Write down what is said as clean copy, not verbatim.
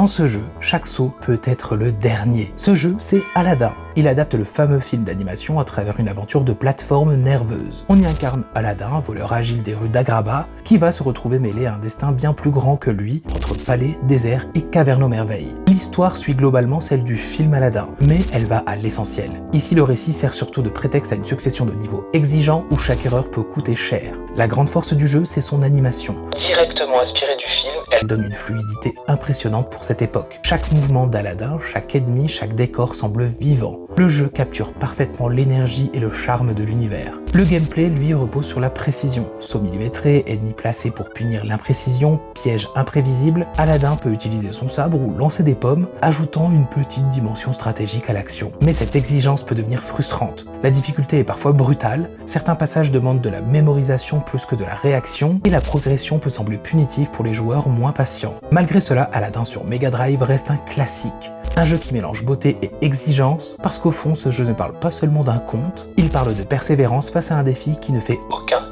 Dans ce jeu, chaque saut peut être le dernier. Ce jeu, c'est Aladdin. Il adapte le fameux film d'animation à travers une aventure de plateforme nerveuse. On y incarne Aladdin, voleur agile des rues d'Agraba, qui va se retrouver mêlé à un destin bien plus grand que lui, entre palais, désert et cavernes aux merveilles. L'histoire suit globalement celle du film Aladdin, mais elle va à l'essentiel. Ici, le récit sert surtout de prétexte à une succession de niveaux exigeants où chaque erreur peut coûter cher. La grande force du jeu, c'est son animation. Directement inspirée du film, elle donne une fluidité impressionnante pour cette époque. Chaque mouvement d'Aladdin, chaque ennemi, chaque décor semble vivant. Le jeu capture parfaitement l'énergie et le charme de l'univers. Le gameplay, lui, repose sur la précision. Saut millimétré, ennemis placés pour punir l'imprécision, pièges imprévisibles, Aladdin peut utiliser son sabre ou lancer des pommes, ajoutant une petite dimension stratégique à l'action. Mais cette exigence peut devenir frustrante. La difficulté est parfois brutale, certains passages demandent de la mémorisation plus que de la réaction, et la progression peut sembler punitive pour les joueurs moins patients. Malgré cela, Aladdin sur Mega Drive reste un classique. Un jeu qui mélange beauté et exigence, parce qu'au fond, ce jeu ne parle pas seulement d'un conte, il parle de persévérance face à un défi qui ne fait aucun